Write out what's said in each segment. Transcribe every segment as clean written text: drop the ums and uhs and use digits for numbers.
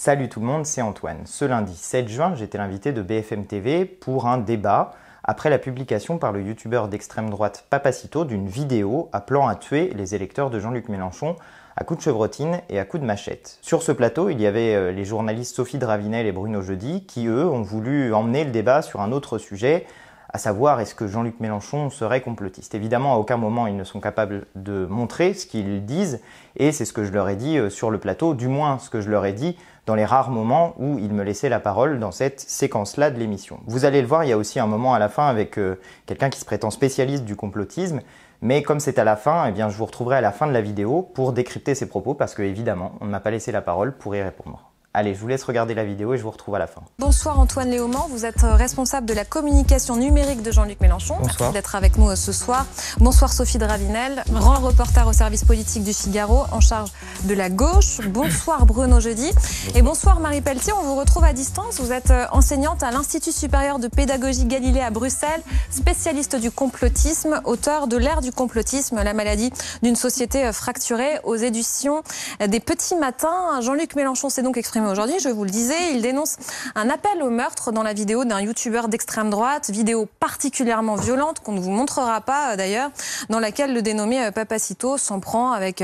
Salut tout le monde, c'est Antoine. Ce lundi 7 juin, j'étais l'invité de BFM TV pour un débat après la publication par le youtubeur d'extrême droite Papacito d'une vidéo appelant à tuer les électeurs de Jean-Luc Mélenchon à coups de chevrotine et à coups de machette. Sur ce plateau, il y avait les journalistes Sophie Dravinel et Bruno Jeudi qui, eux, ont voulu emmener le débat sur un autre sujet, à savoir est-ce que Jean-Luc Mélenchon serait complotiste. Évidemment, à aucun moment ils ne sont capables de montrer ce qu'ils disent, et c'est ce que je leur ai dit sur le plateau, du moins ce que je leur ai dit dans les rares moments où ils me laissaient la parole dans cette séquence-là de l'émission. Vous allez le voir, il y a aussi un moment à la fin avec quelqu'un qui se prétend spécialiste du complotisme, mais comme c'est à la fin, eh bien, je vous retrouverai à la fin de la vidéo pour décrypter ses propos, parce que évidemment, on ne m'a pas laissé la parole pour y répondre. Allez, je vous laisse regarder la vidéo et je vous retrouve à la fin. Bonsoir Antoine Léaumont, vous êtes responsable de la communication numérique de Jean-Luc Mélenchon. Bonsoir. Merci d'être avec nous ce soir. Bonsoir Sophie Dravinel, grand reporter au service politique du Figaro, en charge de la gauche. Bonsoir Bruno Jeudi. Et bonsoir Marie Pelletier, on vous retrouve à distance. Vous êtes enseignante à l'Institut supérieur de pédagogie Galilée à Bruxelles, spécialiste du complotisme, auteur de l'ère du complotisme, la maladie d'une société fracturée, aux éditions des Petits Matins. Jean-Luc Mélenchon s'est donc exprimé aujourd'hui, je vous le disais, il dénonce un appel au meurtre dans la vidéo d'un youtubeur d'extrême droite, vidéo particulièrement violente qu'on ne vous montrera pas d'ailleurs, dans laquelle le dénommé Papacito s'en prend avec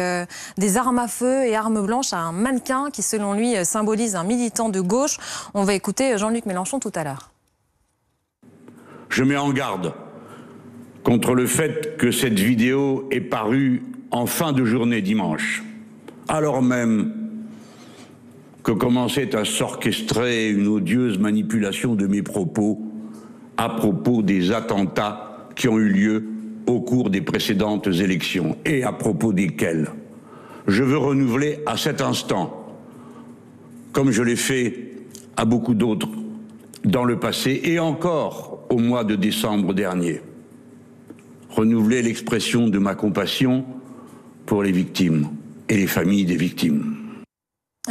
des armes à feu et armes blanches à un mannequin qui selon lui symbolise un militant de gauche. On va écouter Jean-Luc Mélenchon tout à l'heure. Je mets en garde contre le fait que cette vidéo est parue en fin de journée dimanche, alors même que commençait à s'orchestrer une odieuse manipulation de mes propos à propos des attentats qui ont eu lieu au cours des précédentes élections et à propos desquels je veux renouveler à cet instant, comme je l'ai fait à beaucoup d'autres dans le passé et encore au mois de décembre dernier, renouveler l'expression de ma compassion pour les victimes et les familles des victimes.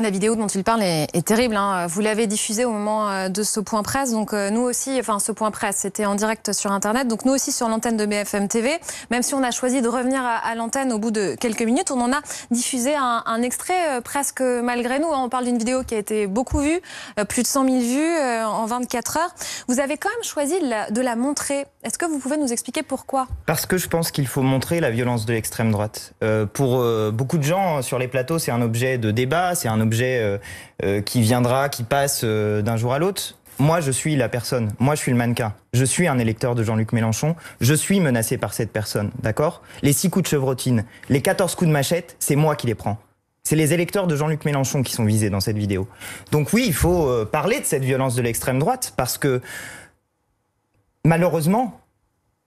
La vidéo dont il parle est terrible, hein. Vous l'avez diffusée au moment de ce point presse, donc nous aussi, enfin ce point presse, c'était en direct sur Internet, donc nous aussi sur l'antenne de BFM TV, même si on a choisi de revenir à l'antenne au bout de quelques minutes, on en a diffusé un extrait presque malgré nous, hein. On parle d'une vidéo qui a été beaucoup vue, plus de 100 000 vues en 24 heures. Vous avez quand même choisi de la montrer. Est-ce que vous pouvez nous expliquer pourquoi? Parce que je pense qu'il faut montrer la violence de l'extrême droite. Pour beaucoup de gens sur les plateaux, c'est un objet de débat, c'est un objet qui viendra, qui passe d'un jour à l'autre. Moi, je suis la personne. Moi, je suis le mannequin. Je suis un électeur de Jean-Luc Mélenchon. Je suis menacé par cette personne, d'accord? Les 6 coups de chevrotine, les 14 coups de machette, c'est moi qui les prends. C'est les électeurs de Jean-Luc Mélenchon qui sont visés dans cette vidéo. Donc oui, il faut parler de cette violence de l'extrême droite parce que, malheureusement,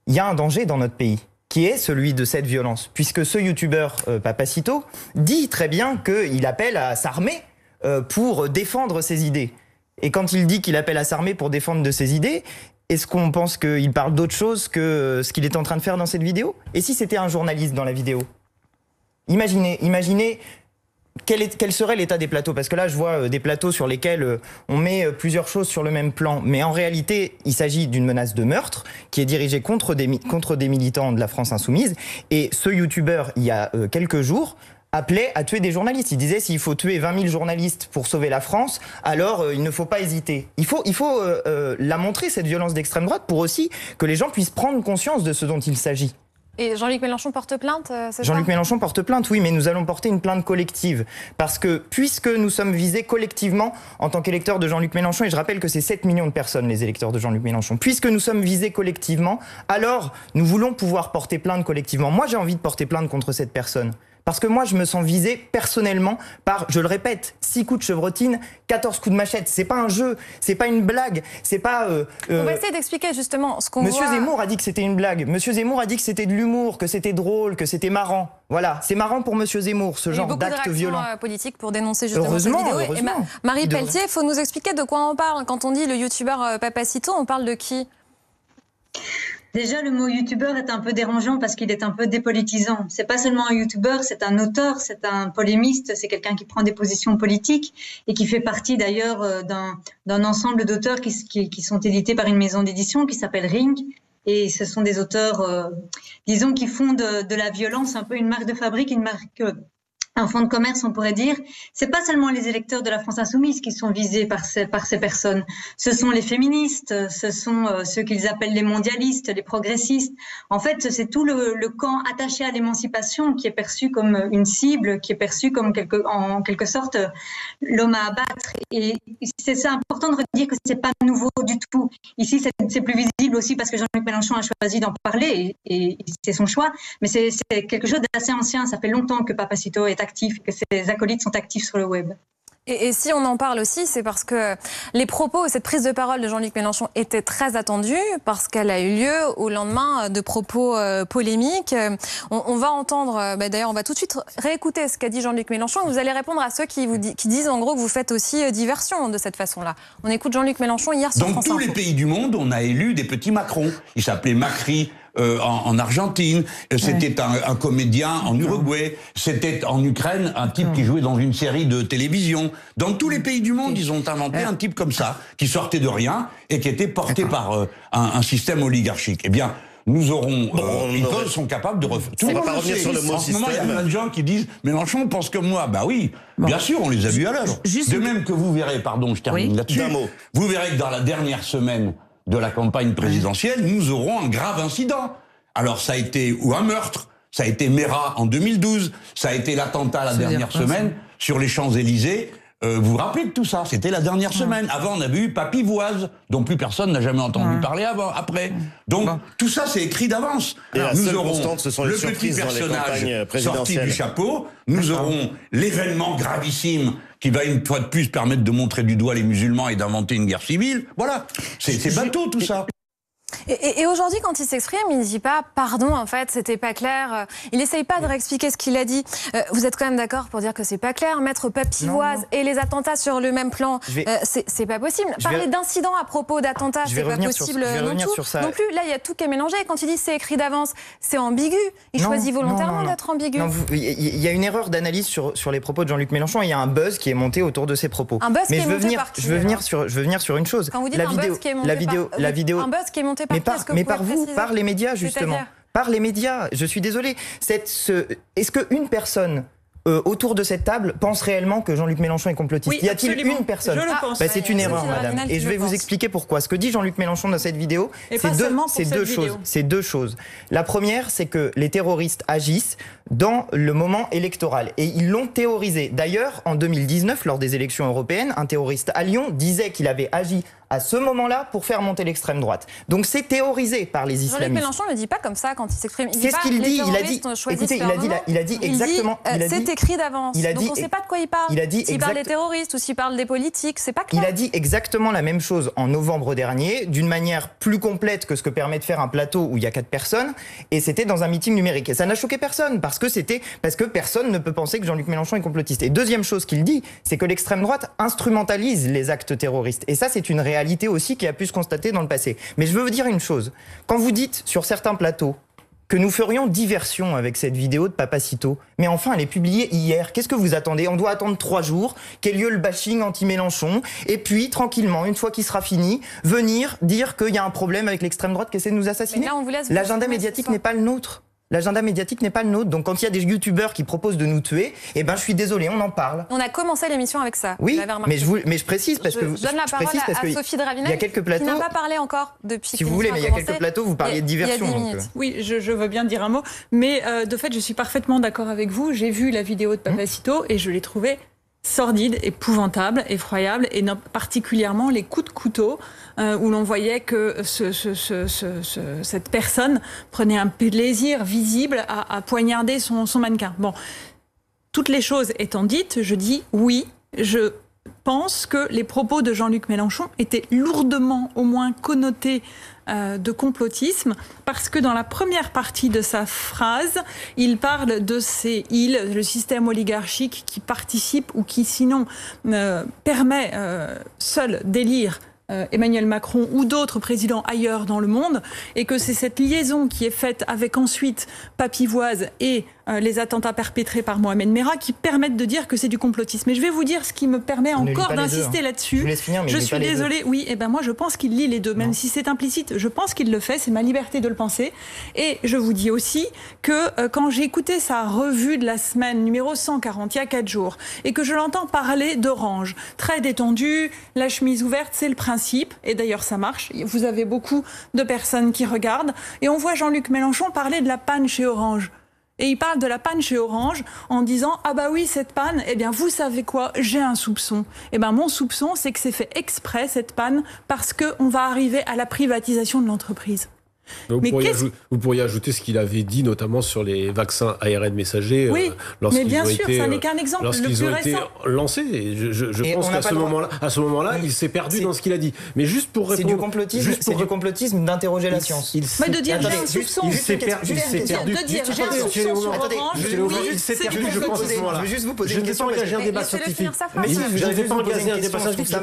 il y a un danger dans notre pays, qui est celui de cette violence, puisque ce youtubeur Papacito dit très bien qu'il appelle à s'armer pour défendre ses idées. Et quand il dit qu'il appelle à s'armer pour défendre de ses idées, est-ce qu'on pense qu'il parle d'autre chose que ce qu'il est en train de faire dans cette vidéo? Et si c'était un journaliste dans la vidéo? Imaginez quel serait l'état des plateaux? Parce que là, je vois des plateaux sur lesquels on met plusieurs choses sur le même plan. Mais en réalité, il s'agit d'une menace de meurtre qui est dirigée contre des militants de la France Insoumise. Et ce youtubeur, il y a quelques jours, appelait à tuer des journalistes. Il disait s'il faut tuer 20 000 journalistes pour sauver la France, alors il ne faut pas hésiter. Il faut la montrer, cette violence d'extrême droite, pour aussi que les gens puissent prendre conscience de ce dont il s'agit. Et Jean-Luc Mélenchon porte plainte, c'est ça? Jean-Luc Mélenchon porte plainte, oui, mais nous allons porter une plainte collective. Parce que, puisque nous sommes visés collectivement en tant qu'électeurs de Jean-Luc Mélenchon, et je rappelle que c'est 7 millions de personnes, les électeurs de Jean-Luc Mélenchon, puisque nous sommes visés collectivement, alors nous voulons pouvoir porter plainte collectivement. Moi, j'ai envie de porter plainte contre cette personne. Parce que moi, je me sens visé personnellement par, je le répète, 6 coups de chevrotine, 14 coups de machette. C'est pas un jeu, c'est pas une blague, c'est pas... On va essayer d'expliquer justement ce qu'on voit... Monsieur Zemmour a dit que c'était une blague. Monsieur Zemmour a dit que c'était de l'humour, que c'était drôle, que c'était marrant. Voilà, c'est marrant pour Monsieur Zemmour, ce genre d'acte violent. Politique pour dénoncer justement cette vidéo. Et Marie Pelletier, il faut nous expliquer de quoi on parle. Quand on dit le youtubeur Papacito, on parle de qui? Déjà, le mot youtubeur est un peu dérangeant parce qu'il est un peu dépolitisant. C'est pas seulement un youtubeur, c'est un auteur, c'est un polémiste, c'est quelqu'un qui prend des positions politiques et qui fait partie d'ailleurs d'un ensemble d'auteurs qui sont édités par une maison d'édition qui s'appelle Ring. Et ce sont des auteurs, disons, qui font de la violence un peu une marque de fabrique, une marque un fonds de commerce, on pourrait dire, c'est pas seulement les électeurs de la France insoumise qui sont visés par ces personnes. Ce sont les féministes, ce sont ceux qu'ils appellent les mondialistes, les progressistes. En fait, c'est tout le camp attaché à l'émancipation qui est perçu comme une cible, qui est perçu comme en quelque sorte l'homme à abattre. Et c'est important de redire que c'est pas nouveau du tout. Ici, c'est plus visible aussi parce que Jean-Luc Mélenchon a choisi d'en parler et c'est son choix. Mais c'est quelque chose d'assez ancien. Ça fait longtemps que Papacito est actif, que ses acolytes sont actifs sur le web. Et si on en parle aussi, c'est parce que les propos, cette prise de parole de Jean-Luc Mélenchon était très attendue, parce qu'elle a eu lieu au lendemain de propos polémiques. On va entendre, d'ailleurs on va tout de suite réécouter ce qu'a dit Jean-Luc Mélenchon, et vous allez répondre à ceux qui disent en gros que vous faites aussi diversion de cette façon-là. On écoute Jean-Luc Mélenchon hier sur France Info. Dans tous les pays du monde, on a élu des petits Macron. Il s'appelait Macri. En Argentine, c'était un comédien en Uruguay, c'était en Ukraine un type qui jouait dans une série de télévision. Dans tous les pays du monde, ils ont inventé un type comme ça, qui sortait de rien et qui était porté par un système oligarchique. Eh bien, nous aurons... ils sont capables de refaire... On ne va pas revenir sur le mot système. En ce moment, il y a plein de gens qui disent « Mélenchon pense comme moi ». Bah oui, bien sûr, on les a vus à l'œuvre. De même que vous verrez, pardon, je termine là-dessus, vous verrez que dans la dernière semaine de la campagne présidentielle, nous aurons un grave incident. Alors ça a été, ou un meurtre, ça a été Mera en 2012, ça a été l'attentat la dernière semaine sur les Champs-Élysées. Vous vous rappelez de tout ça? C'était la dernière semaine. Avant, on avait eu Papy-Voise, dont plus personne n'a jamais entendu parler après. Donc, tout ça, c'est écrit d'avance. Nous aurons ce sont le les petit personnage sorti du chapeau, nous aurons l'événement gravissime qui va une fois de plus permettre de montrer du doigt les musulmans et d'inventer une guerre civile. Voilà, c'est bateau tout ça. Et aujourd'hui, quand il s'exprime, il ne dit pas « pardon, en fait, c'était pas clair ». Il n'essaye pas de réexpliquer ce qu'il a dit. Vous êtes quand même d'accord pour dire que c'est pas clair? Mettre Papy-Voise et les attentats sur le même plan, c'est pas possible. Parler d'incidents à propos d'attentats, c'est pas possible non plus. Là, il y a tout qui est mélangé. Quand il dit c'est écrit d'avance, c'est ambigu. Il choisit volontairement d'être ambigu. Il y a une erreur d'analyse sur les propos de Jean-Luc Mélenchon et il y a un buzz qui est monté autour de ses propos. Un buzz qui est monté par qui? Je veux venir sur une chose. Quand vous dites un buzz qui est monté par mais par vous, par les médias, justement. Par les médias, je suis désolé. Est-ce qu'une personne autour de cette table pense réellement que Jean-Luc Mélenchon est complotiste? Y a-t-il une personne? Je le pense. C'est une erreur, madame. Et je vais vous expliquer pourquoi. Ce que dit Jean-Luc Mélenchon dans cette vidéo, c'est deux choses. La première, c'est que les terroristes agissent dans le moment électoral. Et ils l'ont théorisé. D'ailleurs, en 2019, lors des élections européennes, un terroriste à Lyon disait qu'il avait agi à ce moment-là pour faire monter l'extrême droite. Donc c'est théorisé par les islamistes. Jean-Luc Mélenchon ne dit pas comme ça quand il s'exprime. C'est ce qu'il dit. Il a dit exactement. C'est écrit d'avance. Donc on ne sait pas de quoi il parle. S'il parle des terroristes ou s'il parle des politiques, c'est pas clair. Il a dit exactement la même chose en novembre dernier, d'une manière plus complète que ce que permet de faire un plateau où il y a 4 personnes. Et c'était dans un meeting numérique. Et ça n'a choqué personne parce que personne ne peut penser que Jean-Luc Mélenchon est complotiste. Et deuxième chose qu'il dit, c'est que l'extrême droite instrumentalise les actes terroristes. Et ça, c'est une réalité aussi qui a pu se constater dans le passé. Mais je veux vous dire une chose. Quand vous dites sur certains plateaux que nous ferions diversion avec cette vidéo de Papacito, mais enfin, elle est publiée hier. Qu'est-ce que vous attendez? On doit attendre 3 jours qu'ait lieu le bashing anti-Mélenchon, et puis, tranquillement, une fois qu'il sera fini, venir dire qu'il y a un problème avec l'extrême droite qui essaie de nous assassiner. L'agenda médiatique n'est pas le nôtre. L'agenda médiatique n'est pas le nôtre. Donc quand il y a des youtubeurs qui proposent de nous tuer, eh ben je suis désolé, on en parle. On a commencé l'émission avec ça. Oui, mais je précise parce que je donne la parole à Sophie Dravinel, il y a quelques plateaux, qui n'a pas parlé encore depuis. Si vous voulez, mais il y a quelques plateaux, vous parliez de diversion. Oui, je veux bien dire un mot, mais de fait, je suis parfaitement d'accord avec vous. J'ai vu la vidéo de Papacito et je l'ai trouvée sordide, épouvantable, effroyable, et particulièrement les coups de couteau où l'on voyait que cette personne prenait un plaisir visible à poignarder son mannequin. Bon, toutes les choses étant dites, je dis oui, je pense que les propos de Jean-Luc Mélenchon étaient lourdement au moins connotés de complotisme, parce que dans la première partie de sa phrase, il parle de ces îles, le système oligarchique qui participe ou qui sinon permet seul d'élire Emmanuel Macron ou d'autres présidents ailleurs dans le monde, et que c'est cette liaison qui est faite avec ensuite Papy-Voise et les attentats perpétrés par Mohamed Merah qui permettent de dire que c'est du complotisme. Et je vais vous dire ce qui me permet encore d'insister là-dessus. Je suis désolée, oui, et ben moi je pense qu'il lit les deux, même si c'est implicite, je pense qu'il le fait, c'est ma liberté de le penser. Et je vous dis aussi que quand j'ai écouté sa revue de la semaine numéro 140, il y a 4 jours, et que je l'entends parler d'Orange, très détendu, la chemise ouverte, c'est le principe, et d'ailleurs ça marche, vous avez beaucoup de personnes qui regardent, et on voit Jean-Luc Mélenchon parler de la panne chez Orange. Et il parle de la panne chez Orange en disant « Ah bah oui, cette panne, eh bien vous savez quoi, j'ai un soupçon. » Eh bien mon soupçon, c'est que c'est fait exprès, cette panne, parce qu'on va arriver à la privatisation de l'entreprise. Vous pourriez ajouter ce qu'il avait dit, notamment sur les vaccins ARN messagers. Oui, mais bien sûr, ça n'est qu'un exemple. Lorsqu'ils ont été lancés, je pense qu'à ce moment-là, il s'est perdu dans ce qu'il a dit. Mais juste pour répondre... C'est du complotisme d'interroger la science. Mais de dire j'ai un soupçon. Il s'est perdu. De dire j'ai un soupçon sur Orange. Il s'est perdu, je pense, à ce moment-là. Je vais juste vous poser une question. Je ne vais pas engager un débat scientifique. Je ne vais pas engager un débat scientifique.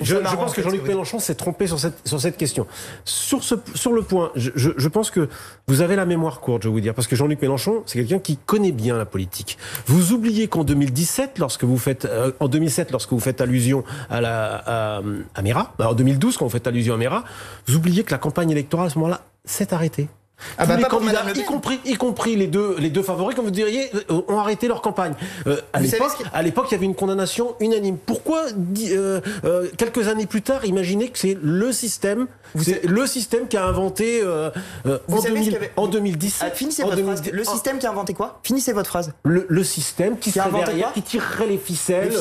Je pense que Jean-Luc Mélenchon s'est trompé sur cette question. Sur le point, je pense que vous avez la mémoire courte, je vais vous dire, parce que Jean-Luc Mélenchon, c'est quelqu'un qui connaît bien la politique. Vous oubliez qu'en 2017, lorsque vous faites allusion à Merah, en 2012, quand vous faites allusion à Merah, vous oubliez que la campagne électorale à ce moment-là s'est arrêtée. Tous les candidats, y compris les deux favoris, comme vous diriez, ont arrêté leur campagne. À l'époque, il y avait une condamnation unanime. Pourquoi, quelques années plus tard, imaginer que c'est le système qui a inventé en 2017. Finissez votre phrase. Le système qui a inventé quoi ? Finissez votre phrase. Le système qui serait derrière, qui tirerait les ficelles.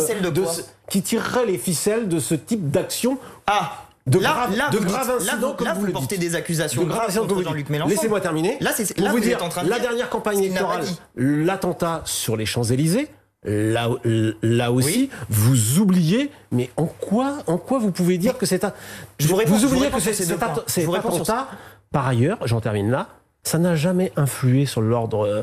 Qui tirerait les ficelles de ce type d'action. De graves incidents, comme vous le portez dites. Des accusations contre Jean-Luc Mélenchon. Laissez-moi terminer. Pour vous dire, la dernière campagne électorale, l'attentat sur les Champs-Élysées, là aussi, vous oubliez, mais en quoi vous pouvez dire que c'est un... Vous oubliez que cet attentat, par ailleurs, j'en termine là, ça n'a jamais influé sur l'ordre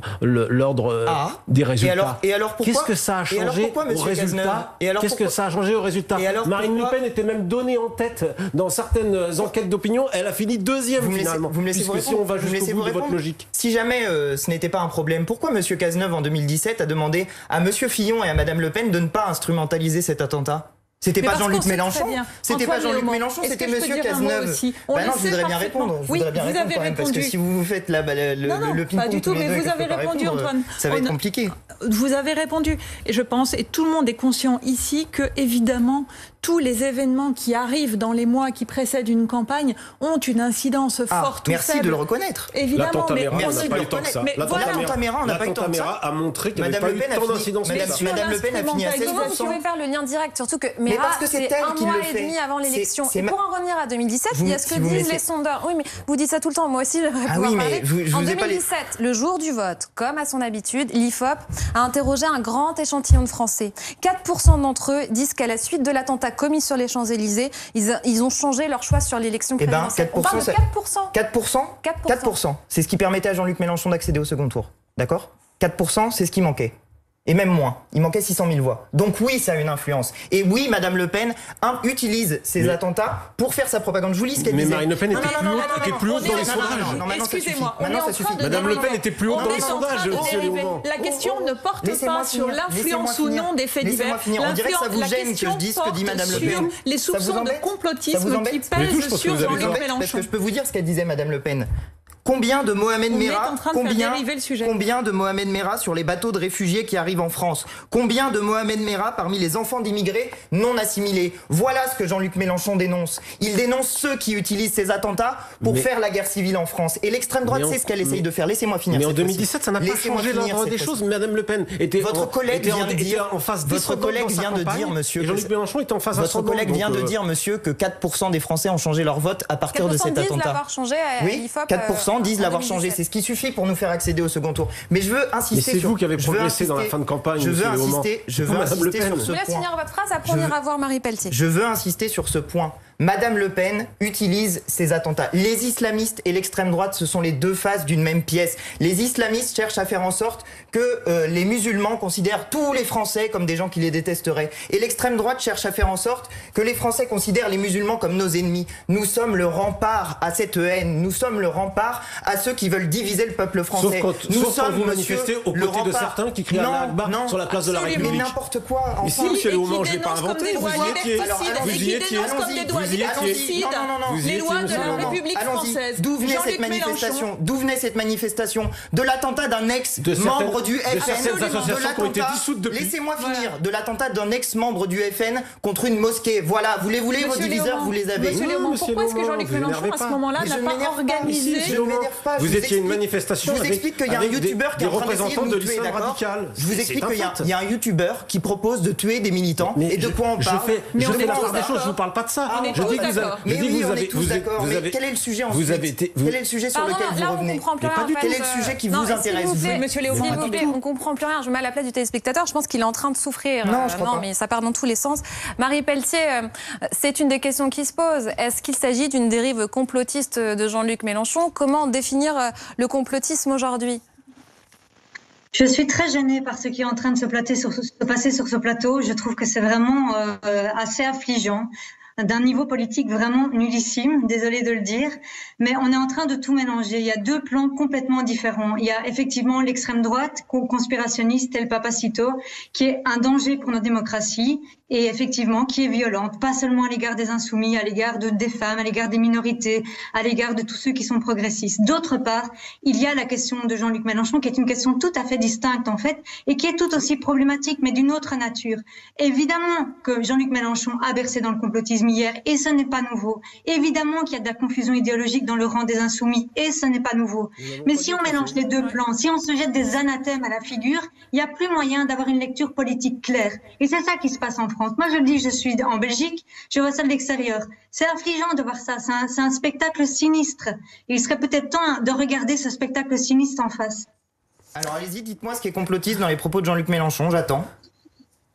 des résultats. Et alors pourquoi, qu'est-ce que ça a changé au résultat ? Qu'est-ce que ça a changé au résultat ? Marine Le Pen était même donnée en tête dans certaines enquêtes d'opinion. Elle a fini deuxième finalement. Vous me laissez vous répondre. Si on va jusqu'au bout de votre logique. Si jamais ce n'était pas un problème, pourquoi M. Cazeneuve en 2017 a demandé à M. Fillon et à Mme LePen de ne pas instrumentaliser cet attentat ? C'était pas Jean-Luc Mélenchon. C'était pas Jean-Luc Mélenchon, c'était Monsieur Cazeneuve. Non, je voudrais bien répondre. Oui, vous avez répondu. Parce que si vous faites le ping-pong, pas du tout, mais vous avez répondu, Antoine. Ça va être compliqué. Vous avez répondu. Et je pense, et tout le monde est conscient ici, que évidemment, tous les événements qui arrivent dans les mois qui précèdent une campagne ont une incidence forte ou faible. Merci de le reconnaître. Évidemment, mais merci de le reconnaître. L'attentat Merah, on n'a pas eu tant que ça. A montré qu'il n'y avait pas eu tant d'incidence. Madame Le Pen a fini à 16%. Comment vous pouvez faire le lien direct, surtout que Merah, c'est un mois et demi avant l'élection. Et pour en revenir à 2017, il y a ce que disent les sondeurs. Oui, mais vous dites ça tout le temps. Moi aussi, j'aimerais pouvoir parler. En 2017, le jour du vote, comme à son habitude, l'IFOP a interrogé un grand échantillon de Français. 4% d'entre eux disent qu'à la suite de l'attentat commis sur les Champs-Élysées, ils ont changé leur choix sur l'élection présidentielle. On parle de 4%. 4%. C'est ce qui permettait à Jean-Luc Mélenchon d'accéder au second tour. D'accord ? 4%, c'est ce qui manquait. Et même moins. Il manquait 600 000 voix. Donc oui, ça a une influence. Et oui, Mme Le Pen utilise ces attentats pour faire sa propagande. Je vous lis ce qu'elle disait. Mais Marine Le Pen était plus haute dans les sondages. Excusez-moi. Maintenant, ça suffit. Mme Le Pen était plus haute dans les sondages. La question ne porte pas sur l'influence ou non des faits divers. On dirait que ça vous gêne que je dise ce que dit Mme Le Pen. Les soupçons de complotisme qui pèsent sur Jean-Luc Mélenchon. Parce que je peux vous dire ce qu'elle disait, Mme Le Pen. Combien de Mohamed Merah sur les bateaux de réfugiés qui arrivent en France ? Combien de Mohamed Merah parmi les enfants d'immigrés non assimilés ? Voilà ce que Jean-Luc Mélenchon dénonce. Il dénonce ceux qui utilisent ces attentats pour faire la guerre civile en France. Et l'extrême droite, c'est ce qu'elle essaye de faire. Laissez-moi finir. Mais en 2017, ça n'a pas changé l'ordre des choses. Madame Le Pen était en face votre collègue vient de dire, monsieur, Jean-Luc Mélenchon était en face. Votre collègue vient de dire, monsieur, que 4% des Français ont changé leur vote à partir de cet attentat. Oui, 4% disent l'avoir changé. C'est ce qui suffit pour nous faire accéder au second tour. Mais je veux insister sur... Mais c'est vous qui avez progressé dans la fin de campagne. Je veux insister sur ce point. Je vous laisse finir votre phrase, après on ira voir Marie Pelletier. Je veux insister sur ce point. Madame Le Pen utilise ces attentats. Les islamistes et l'extrême droite, ce sont les deux faces d'une même pièce. Les islamistes cherchent à faire en sorte que les musulmans considèrent tous les Français comme des gens qui les détesteraient. Et l'extrême droite cherche à faire en sorte que les Français considèrent les musulmans comme nos ennemis. Nous sommes le rempart à cette haine. Nous sommes le rempart à ceux qui veulent diviser le peuple français. Sauf quand vous manifestez aux côtés de certains qui crient Allah Akbar sur la place de la République. Mais n'importe quoi. Enfin, ici, monsieur Léaumont, je n'ai pas inventé. Vous y étiez. Les lois de la République française. D'où venait cette manifestation? De l'attentat d'un ex-membre du FN. Laissez-moi finir. De l'attentat d'un ex-membre du FN contre une mosquée. Voilà, vous les voulez, vos diviseurs, vous les avez. Monsieur Léaumont, pourquoi est-ce que Jean-Luc Mélenchon, à ce moment-là, n'a pas organisé... Vous étiez une manifestation avec des représentants de l'islam radical. Je vous explique qu'il y a un youtubeur qui propose de tuer des militants. Et de quoi on parle? Je fais la part des choses, je vous parle pas de ça. Je dis que on est tous d'accord. Mais quel est le sujet ensuite? Quel est le sujet sur lequel vous revenez? Quel est le sujet qui vous intéresse? Monsieur Léaumont, on comprend plus rien. Je mets à la place du téléspectateur. Je pense qu'il est en train de souffrir. Non, mais ça part dans tous les sens. Marie Pelletier, c'est une des questions qui se posent. Est-ce qu'il s'agit d'une dérive complotiste de Jean-Luc Mélenchon? Comment définir le complotisme aujourd'hui? Je suis très gênée par ce qui est en train de se passer sur ce plateau. Je trouve que c'est vraiment assez affligeant, d'un niveau politique vraiment nullissime, désolée de le dire, mais on est en train de tout mélanger. Il y a deux plans complètement différents. Il y a effectivement l'extrême droite, conspirationniste, tel Papacito, qui est un danger pour nos démocraties et effectivement qui est violente, pas seulement à l'égard des insoumis, à l'égard des femmes, à l'égard des minorités, à l'égard de tous ceux qui sont progressistes. D'autre part, il y a la question de Jean-Luc Mélenchon, qui est une question tout à fait distincte en fait, et qui est tout aussi problématique, mais d'une autre nature. Évidemment que Jean-Luc Mélenchon a bercé dans le complotisme hier, et ce n'est pas nouveau. Évidemment qu'il y a de la confusion idéologique dans le rang des insoumis, et ce n'est pas nouveau. Mais si on mélange les deux plans, si on se jette des anathèmes à la figure, il n'y a plus moyen d'avoir une lecture politique claire. Et c'est ça qui se passe en France. Moi, je le dis, je suis en Belgique, je vois ça de l'extérieur. C'est affligeant de voir ça, c'est un spectacle sinistre. Et il serait peut-être temps de regarder ce spectacle sinistre en face. Alors allez-y, dites-moi ce qui est complotiste dans les propos de Jean-Luc Mélenchon, j'attends.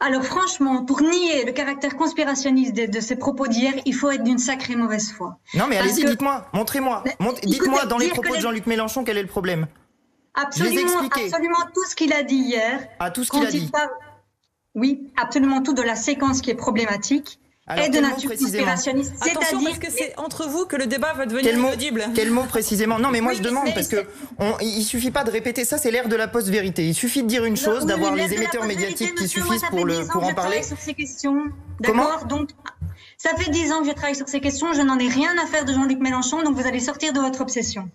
Alors franchement, pour nier le caractère conspirationniste de ces propos d'hier, il faut être d'une sacrée mauvaise foi. Non mais allez-y, dites-moi, montrez-moi. Dites-moi dans les propos de Jean-Luc Mélenchon quel est le problème. Absolument tout ce qu'il a dit hier. Ah, tout ce qu'il a dit. Oui, absolument tout de la séquence qui est problématique. Alors, et de nature conspirationniste. Attention, parce que c'est entre vous que le débat va devenir inaudible. Quel mot précisément? Non, mais moi je demande, parce que il suffit pas de répéter ça, c'est l'ère de la post-vérité. Il suffit de dire une chose, d'avoir les émetteurs médiatiques qui suffisent pour en parler. Sur ces questions. D'accord. Donc, ça fait 10 ans que je travaille sur ces questions, je n'en ai rien à faire de Jean-Luc Mélenchon, donc vous allez sortir de votre obsession.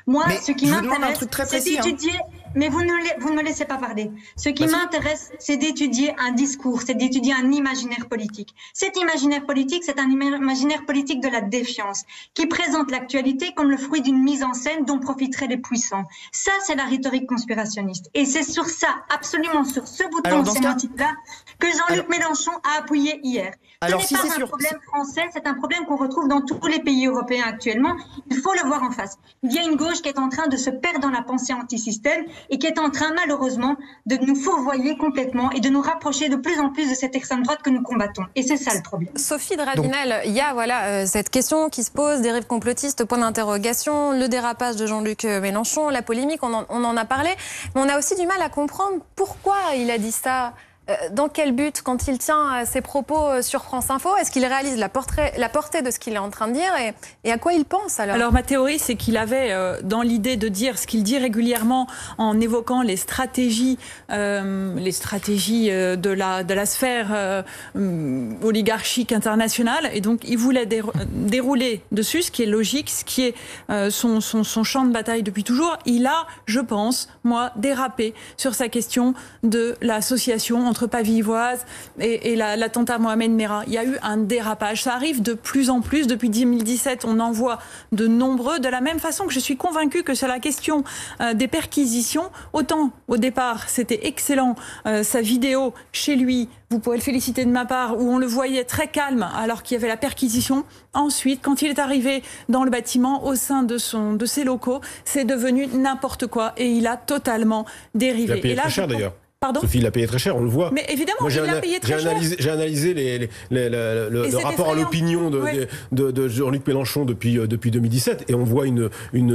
Moi, ce qui m'intéresse, c'est d'étudier... Mais vous ne me laissez pas parler. Ce qui m'intéresse, c'est d'étudier un discours, c'est d'étudier un imaginaire politique. Cet imaginaire politique, c'est un imaginaire politique de la défiance, qui présente l'actualité comme le fruit d'une mise en scène dont profiteraient les puissants. Ça, c'est la rhétorique conspirationniste. Et c'est sur ça, absolument sur ce bouton sémantique-là, que Jean-Luc Mélenchon a appuyé hier. Ce n'est pas un problème français, c'est un problème qu'on retrouve dans tous les pays européens actuellement. Il faut le voir en face. Il y a une gauche qui est en train de se perdre dans la pensée anti-système et qui est en train, malheureusement, de nous fourvoyer complètement et de nous rapprocher de plus en plus de cette extrême droite que nous combattons. Et c'est ça le problème. Sophie Dravinel, il y a cette question qui se pose, dérive complotiste, point d'interrogation, le dérapage de Jean-Luc Mélenchon, la polémique, on en a parlé. Mais on a aussi du mal à comprendre pourquoi il a dit ça. Dans quel but, quand il tient ses propos sur France Info? Est-ce qu'il réalise la portée de ce qu'il est en train de dire et à quoi il pense alors? Alors ma théorie, c'est qu'il avait dans l'idée de dire ce qu'il dit régulièrement en évoquant les stratégies de la sphère oligarchique internationale, et donc il voulait dérouler dessus, ce qui est logique, ce qui est son champ de bataille depuis toujours. Il a, je pense, dérapé sur sa question de l'association entre Pavis-Ivoise et l'attentat Mohamed Merah. Il y a eu un dérapage. Ça arrive de plus en plus. Depuis 2017, on en voit de nombreux. De la même façon que je suis convaincue que sur la question des perquisitions, autant au départ, c'était excellent, sa vidéo chez lui, vous pouvez le féliciter de ma part, où on le voyait très calme alors qu'il y avait la perquisition. Ensuite, quand il est arrivé dans le bâtiment, au sein de ses locaux, c'est devenu n'importe quoi et il a totalement dérivé. Il a payé très cher d'ailleurs. Pardon ? Sophie l'a payé très cher, on le voit. Mais évidemment, moi, il l'a payé très cher. J'ai analysé le rapport à l'opinion de Jean-Luc Mélenchon depuis 2017 et on voit une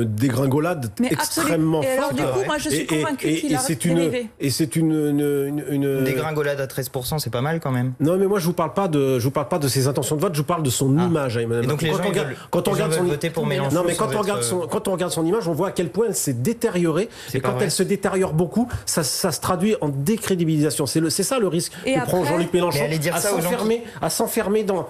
dégringolade extrêmement forte. Et alors du coup, moi je suis convaincue qu'il a élevé. Et c'est une dégringolade à 13%, c'est pas mal quand même. Non, mais moi je vous parle pas de ses intentions de vote, je vous parle de son image à Emmanuel Macron. Quand on regarde voter pour Mélenchon, non, mais quand on regarde son image, on voit à quel point elle s'est détériorée. Et quand elle se détériore beaucoup, ça se traduit en décrédibilisation. C'est ça le risque que prend Jean-Luc Mélenchon à s'enfermer dans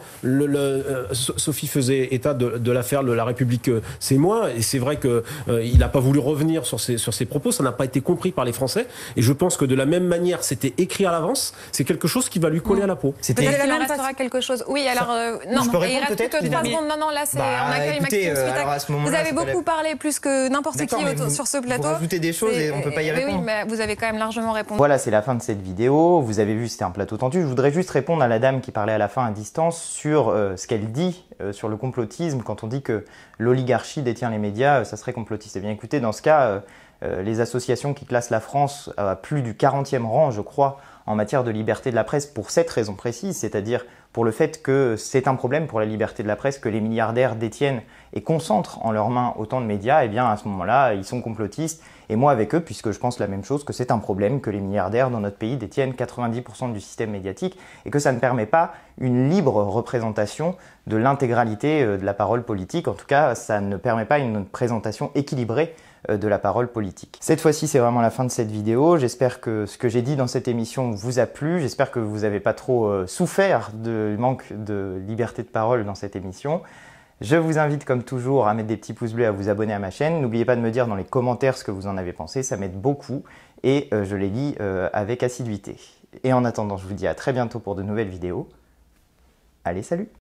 Sophie faisait état de l'affaire de La République, c'est moi, et c'est vrai que il n'a pas voulu revenir sur ses propos, ça n'a pas été compris par les Français, et je pense que de la même manière, c'était écrit à l'avance, c'est quelque chose qui va lui coller à la peau. Peut-être qu'il en restera quelque chose. Oui, alors non, il reste plus que 3 secondes. Non, là c'est on accueille Maxime Spitac. Vous avez beaucoup parlé, plus que n'importe qui sur ce plateau. Vous rajoutez des choses et on peut pas y répondre. Oui, mais vous avez quand même largement répondu. Voilà, c'est la fin de cette vidéo. Vous avez vu, c'était un plateau tendu. Je voudrais juste répondre à la dame qui parlait à la fin à distance sur ce qu'elle dit sur le complotisme. Quand on dit que l'oligarchie détient les médias, ça serait complotiste. Eh bien écoutez, dans ce cas, les associations qui classent la France à plus du 40e rang, je crois, en matière de liberté de la presse, pour cette raison précise, c'est-à-dire pour le fait que c'est un problème pour la liberté de la presse que les milliardaires détiennent et concentrent en leurs mains autant de médias, eh bien à ce moment-là, ils sont complotistes. Et moi avec eux, puisque je pense la même chose, que c'est un problème que les milliardaires dans notre pays détiennent 90% du système médiatique et que ça ne permet pas une libre représentation de l'intégralité de la parole politique. En tout cas, ça ne permet pas une présentation équilibrée de la parole politique. Cette fois-ci, c'est vraiment la fin de cette vidéo. J'espère que ce que j'ai dit dans cette émission vous a plu. J'espère que vous n'avez pas trop souffert du manque de liberté de parole dans cette émission. Je vous invite comme toujours à mettre des petits pouces bleus et à vous abonner à ma chaîne. N'oubliez pas de me dire dans les commentaires ce que vous en avez pensé, ça m'aide beaucoup et je les lis avec assiduité. Et en attendant, je vous dis à très bientôt pour de nouvelles vidéos. Allez, salut!